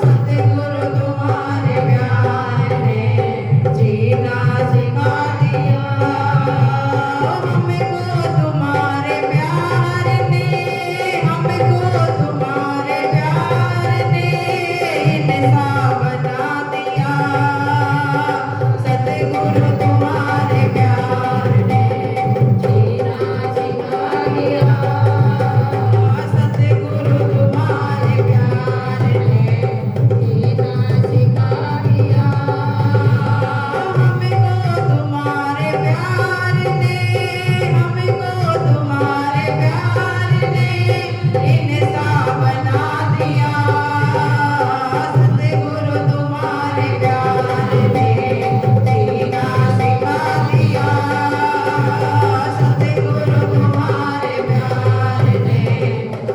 सतगुरु तुम्हारे प्यार ने जीना सिखा दिया हमको तुम्हारे प्यार ने हमको तुम्हारे प्यार ने इंसान बना दिया सतगुरु तुम्हारे प्यार ने जीना सिखा दिया सतगुरु तुम्हारे प्यार ने जीना सिखा दिया हमको तुम्हारे प्यार ने हमको तुम्हारे प्यार ने इंसान बना दिया सतगुरु तुम्हारे प्यार ने जीना सिखा दिया सतगुरु तुम्हारे प्यार ने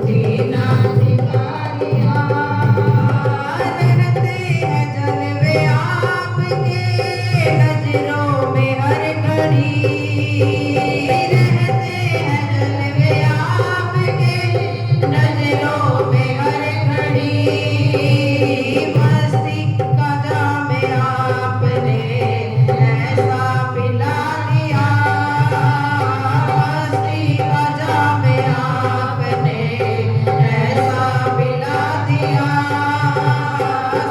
जीना सिखा दिया रहते हैं जलवे आपके नजरों में हर घड़ी रहते हैं जलवे आपके नजरों में हर घड़ी मस्ती का जाम आपने ऐसा पिला दिया मस्ती का जाम आपने ऐसा पिला दिया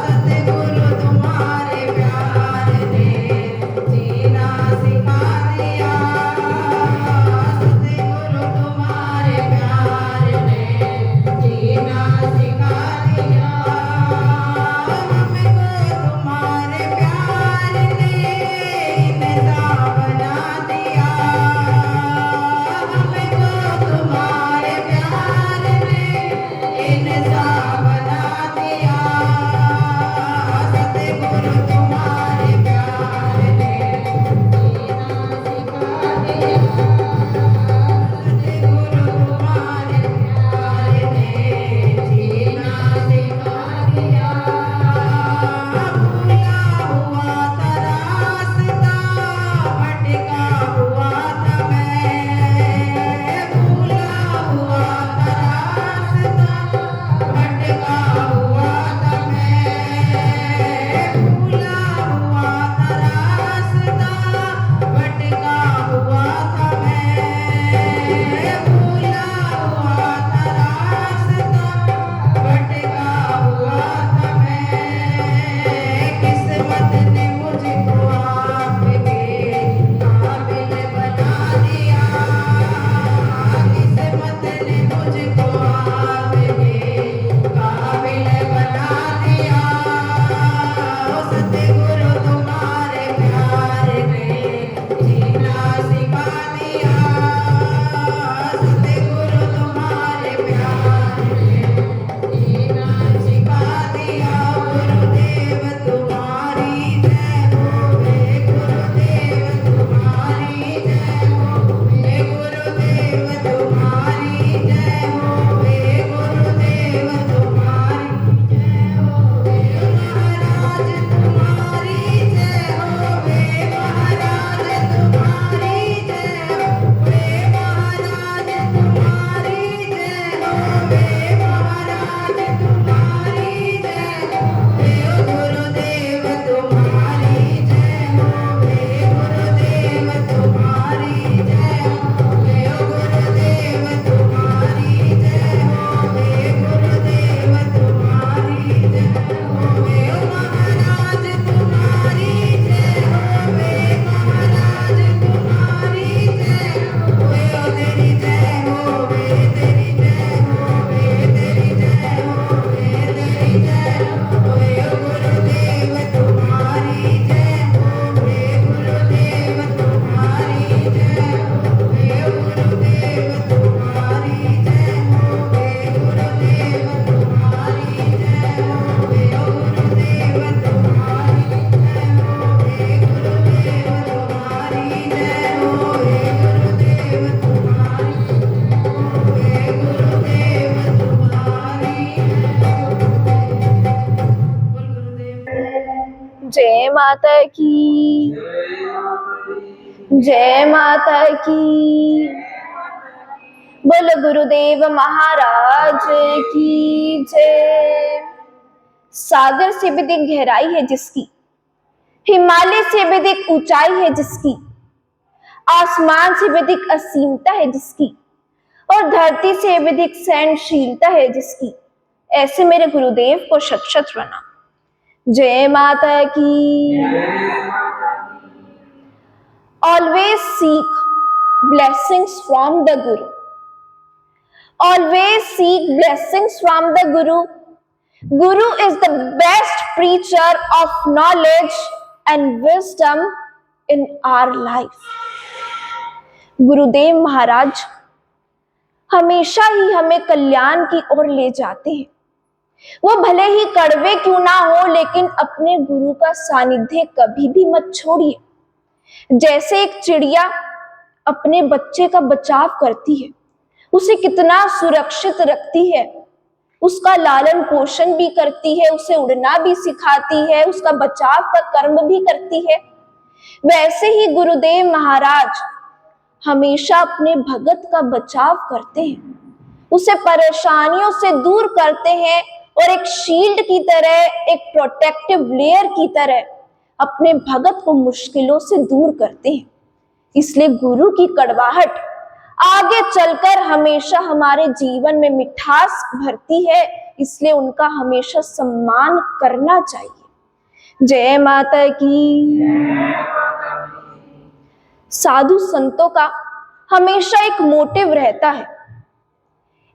सतगुरु तुम्हारे प्यार ने जीना सिखा दिया सतगुरु तुम्हारे प्यार ने जीना सिखा दिया हमको तुम्हारे प्यार ने इंसान बना दिया हमको तुम्हारे प्यार ने इंसान बना दिया सतगुरु तुम्हारे प्यार ने जीना सिखा दिया सतगुरु तुम्हारे प्यार ने जीना सिखा दिया भूला हुआ था रास्ता भटका हुआ था मैं भूला हुआ था रास्ता भटका हुआ था मैं भूला हुआ था रास्ता भटका हुआ था मैं भूला हुआ था रास्ता भटका हुआ था मैं किस्मत ने मुझको आपके काबिल बना दिया किस्मत ने मुझको आपके काबिल बना दिया सतगुरु तुम्हारे प्यार ने जीना सिखा दिया सतगुरु तुम्हारे प्यार ने जीना सिखा दिया गुरुदेव तुम्हारी जय हो वे गुरुदेव तुम्हारी जय हो वे गुरुदेव तुम्हारी जय हो वे गुरुदेव तुम्हारी जय हो वे महाराज तुम्हारी जय हो वे महाराज तुम्हारी जय हो वे महाराज तुम्हारी जय हो वे महाराज तुम्हारी जय हो वे गुरुदेव तुम्हारी जय हो वे गुरुदेव तुम्हारी जय हो वे गुरुदेव तुम्हारी जय हो वे गुरुदेव तुम्हारी जय हो वे महाराज तुम्हारी जय हो वे महाराज तुम्हारी जय हो वे तेरी जय हो वे तेरी जय हो वे तेरी जय हो वे तेरी जय हो वे गुरुदेव तुम्हारी जय हो वे गुरुदेव तुम्हारी जय हो वे गुरुदेव तुम्हारी जय हो वे गुरुदेव तुम्हारी जय हो वे गुरुदेव तुम्हारी जय हो वे गुरुदेव तुम्हारी जय हो वे गुरुदेव तुम्हारी वे गुरुदेव तुम्हारी बोल गुरुदेव जय माता की, जय माता की। बोलो गुरुदेव महाराज की जय। सागर से भी अधिक गहराई है जिसकी, हिमालय से भी अधिक ऊंचाई है जिसकी, आसमान से भी अधिक असीमता है जिसकी, और धरती से भी अधिक सहनशीलता है जिसकी, ऐसे मेरे गुरुदेव को शत शत प्रणाम। जय माता की। Always seek blessings from the Guru. Always seek blessings from the Guru. Guru is the best preacher of knowledge and wisdom in our life. गुरुदेव महाराज हमेशा ही हमें कल्याण की ओर ले जाते हैं। वो भले ही कड़वे क्यों ना हो, लेकिन अपने गुरु का सानिध्य कभी भी मत छोड़िए। जैसे एक चिड़िया अपने बच्चे का बचाव करती है, उसे कितना सुरक्षित रखती है, उसका लालन पोषण भी करती है, उसे उड़ना भी सिखाती है, उसका बचाव का कर्म भी करती है, वैसे ही गुरुदेव महाराज हमेशा अपने भगत का बचाव करते हैं, उसे परेशानियों से दूर करते हैं और एक शील्ड की तरह, एक प्रोटेक्टिव लेयर की तरह अपने भगत को मुश्किलों से दूर करते हैं। इसलिए गुरु की कड़वाहट आगे चलकर हमेशा हमारे जीवन में मिठास भरती है, इसलिए उनका हमेशा सम्मान करना चाहिए। जय माता की। साधु संतों का हमेशा एक मोटिव रहता है,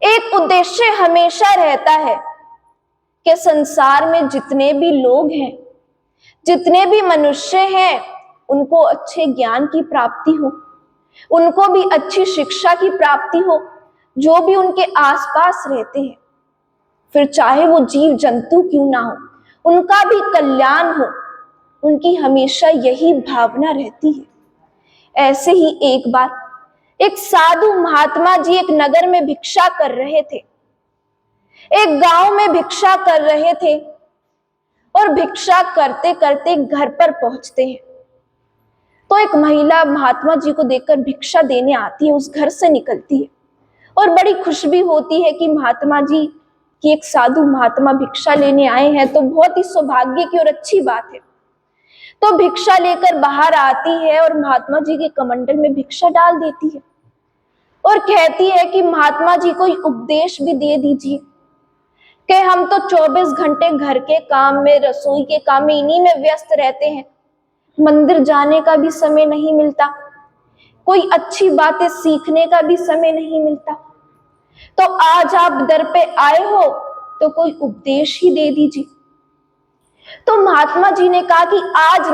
एक उद्देश्य हमेशा रहता है कि संसार में जितने भी लोग हैं, जितने भी मनुष्य हैं, उनको अच्छे ज्ञान की प्राप्ति हो, उनको भी अच्छी शिक्षा की प्राप्ति हो, जो भी उनके आसपास रहते हैं, फिर चाहे वो जीव जंतु क्यों ना हो, उनका भी कल्याण हो, उनकी हमेशा यही भावना रहती है। ऐसे ही एक बार एक साधु महात्मा जी एक नगर में भिक्षा कर रहे थे, एक गांव में भिक्षा कर रहे थे, और भिक्षा करते करते घर पर पहुंचते हैं तो एक महिला महात्मा जी को देखकर भिक्षा देने आती है, उस घर से निकलती है और बड़ी खुश भी होती है कि महात्मा जी की एक साधु महात्मा भिक्षा लेने आए हैं, तो बहुत ही सौभाग्य की और अच्छी बात है। तो भिक्षा लेकर बाहर आती है और महात्मा जी के कमंडल में भिक्षा डाल देती है और कहती है कि महात्मा जी को उपदेश भी दे दीजिए कि हम तो 24 घंटे घर के काम में, रसोई के काम में, इन्हीं में व्यस्त रहते हैं, मंदिर जाने का भी समय नहीं मिलता, कोई अच्छी बातें सीखने का भी समय नहीं मिलता, तो आज आप दर पे आए हो तो कोई उपदेश ही दे दीजिए। तो महात्मा जी ने कहा कि आज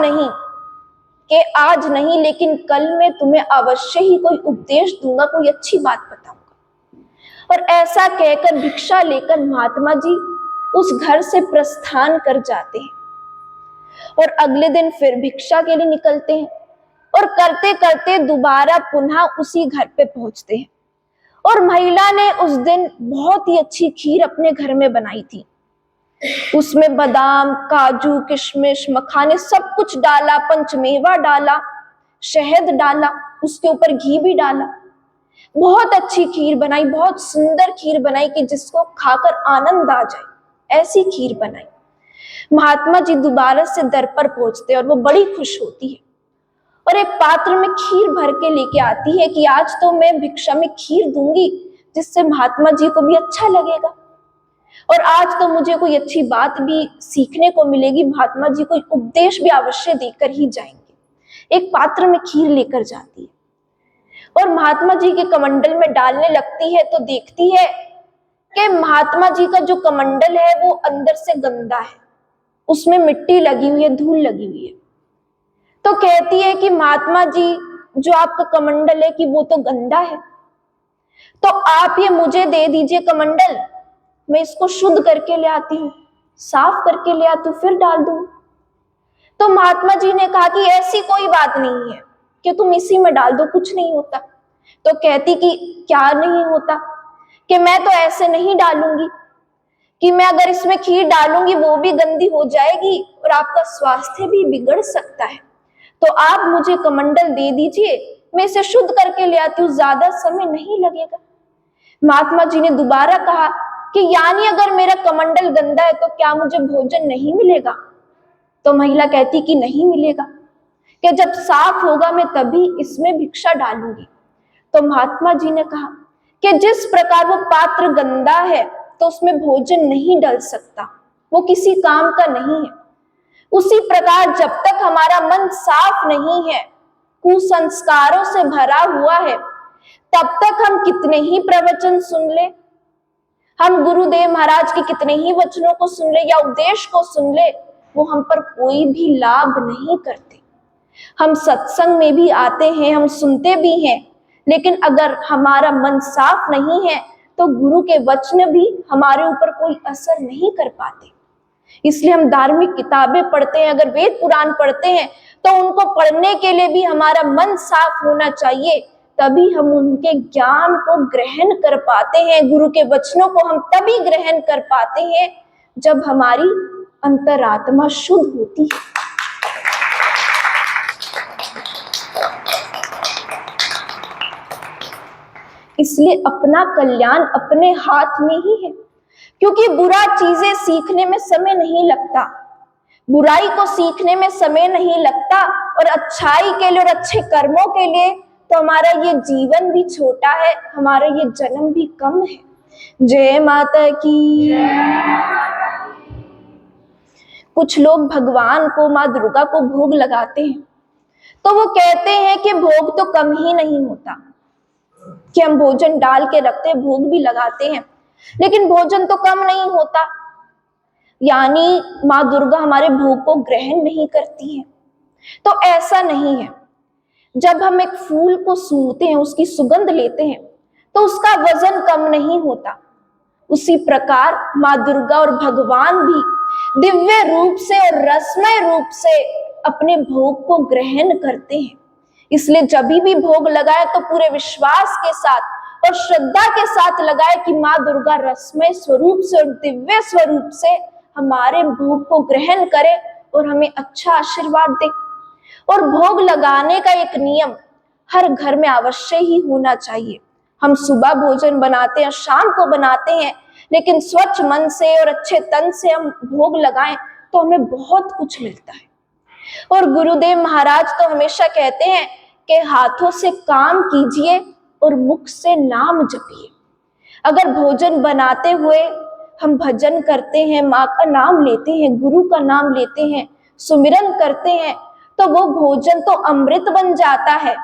नहीं, लेकिन कल मैं तुम्हें अवश्य ही कोई उपदेश दूंगा, कोई अच्छी बात बताऊंगा। और ऐसा कहकर भिक्षा लेकर महात्मा जी उस घर से प्रस्थान कर जाते हैं और अगले दिन फिर भिक्षा के लिए निकलते हैं और करते करते दोबारा पुनः उसी घर पे पहुंचते हैं। और महिला ने उस दिन बहुत ही अच्छी खीर अपने घर में बनाई थी, उसमें बादाम, काजू, किशमिश, मखाने सब कुछ डाला, पंचमेवा डाला, शहद डाला, उसके ऊपर घी भी डाला। बहुत अच्छी खीर बनाई, बहुत सुंदर खीर बनाई कि जिसको खाकर आनंद आ जाए, ऐसी खीर बनाई। महात्मा जी दोबारा से दर पर पहुंचते और वो बड़ी खुश होती है और एक पात्र में खीर भर के लेके आती है कि आज तो मैं भिक्षा में खीर दूंगी, जिससे महात्मा जी को भी अच्छा लगेगा और आज तो मुझे कोई अच्छी बात भी सीखने को मिलेगी, महात्मा जी कोई उपदेश भी अवश्य देकर ही जाएंगे। एक पात्र में खीर लेकर जाती है और महात्मा जी के कमंडल में डालने लगती है तो देखती है कि महात्मा जी का जो कमंडल है वो अंदर से गंदा है, उसमें मिट्टी लगी हुई है, धूल लगी हुई है। तो कहती है कि महात्मा जी जो आपका कमंडल है कि वो तो गंदा है, तो आप ये मुझे दे दीजिए कमंडल, मैं इसको शुद्ध करके ले आती हूँ, साफ करके ले आती हूँ, फिर डाल दूँ। तो महात्मा जी ने कहा कि ऐसी कोई बात नहीं है कि तुम इसी में डाल दो, कुछ नहीं होता। तो कहती कि क्या नहीं होता, कि मैं तो ऐसे नहीं डालूंगी, कि मैं अगर इसमें खीर डालूंगी वो भी गंदी हो जाएगी और आपका स्वास्थ्य भी बिगड़ सकता है, तो आप मुझे कमंडल दे दीजिए, मैं इसे शुद्ध करके ले आती हूँ, ज्यादा समय नहीं लगेगा। महात्मा जी ने दोबारा कहा कि यानी अगर मेरा कमंडल गंदा है तो क्या मुझे भोजन नहीं मिलेगा? तो महिला कहती कि नहीं मिलेगा, कि जब साफ होगा मैं तभी इसमें भिक्षा डालूंगी। तो महात्मा जी ने कहा कि जिस प्रकार वो पात्र गंदा है तो उसमें भोजन नहीं डल सकता, वो किसी काम का नहीं है। उसी प्रकार जब तक हमारा मन साफ नहीं है, कुसंस्कारों से भरा हुआ है, तब तक हम कितने ही प्रवचन सुन ले, हम गुरुदेव महाराज के कितने ही वचनों को सुन ले या उपदेश को सुन ले, वो हम पर कोई भी लाभ नहीं करते। हम सत्संग में भी आते हैं, हम सुनते भी हैं, लेकिन अगर हमारा मन साफ नहीं है तो गुरु के वचन भी हमारे ऊपर कोई असर नहीं कर पाते। इसलिए हम धार्मिक किताबें पढ़ते हैं, अगर वेद पुराण पढ़ते हैं तो उनको पढ़ने के लिए भी हमारा मन साफ होना चाहिए, तभी हम उनके ज्ञान को ग्रहण कर पाते हैं। गुरु के वचनों को हम तभी ग्रहण कर पाते हैं जब हमारी अंतरात्मा शुद्ध होती है। इसलिए अपना कल्याण अपने हाथ में ही है, क्योंकि बुरा चीजें सीखने में समय नहीं लगता, बुराई को सीखने में समय नहीं लगता, और अच्छाई के लिए और अच्छे कर्मों के लिए तो हमारा ये जीवन भी छोटा है, हमारा ये जन्म भी कम है। जय माता की। कुछ लोग भगवान को, माँ दुर्गा को भोग लगाते हैं तो वो कहते हैं कि भोग तो कम ही नहीं होता, कि हम भोजन डाल के रखते हैं, भोग भी लगाते हैं, लेकिन भोजन तो कम नहीं होता, यानी माँ दुर्गा हमारे भोग को ग्रहण नहीं करती है। तो ऐसा नहीं है। जब हम एक फूल को सूंघते हैं, उसकी सुगंध लेते हैं, तो उसका वजन कम नहीं होता। उसी प्रकार माँ दुर्गा और भगवान भी दिव्य रूप से और रसमय रूप से अपने भोग को ग्रहण करते हैं। इसलिए जब भी भोग लगाए तो पूरे विश्वास के साथ और श्रद्धा के साथ लगाए कि माँ दुर्गा रसमय स्वरूप से और दिव्य स्वरूप से हमारे भोग को ग्रहण करे और हमें अच्छा आशीर्वाद दे। और भोग लगाने का एक नियम हर घर में अवश्य ही होना चाहिए। हम सुबह भोजन बनाते हैं, शाम को बनाते हैं, लेकिन स्वच्छ मन से और अच्छे तन से हम भोग लगाएं तो हमें बहुत कुछ मिलता है। और गुरुदेव महाराज तो हमेशा कहते हैं कि हाथों से काम कीजिए और मुख से नाम जपिए। अगर भोजन बनाते हुए हम भजन करते हैं, माँ का नाम लेते हैं, गुरु का नाम लेते हैं, सुमिरन करते हैं, तो वो भोजन तो अमृत बन जाता है।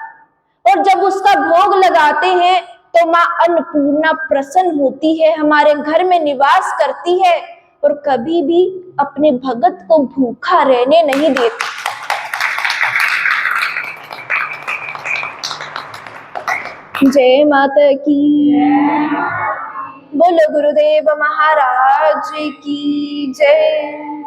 और जब उसका भोग लगाते हैं तो माँ अन्नपूर्णा प्रसन्न होती है, हमारे घर में निवास करती है और कभी भी अपने भगत को भूखा रहने नहीं देती। जय माता की। बोलो गुरुदेव महाराज की जय।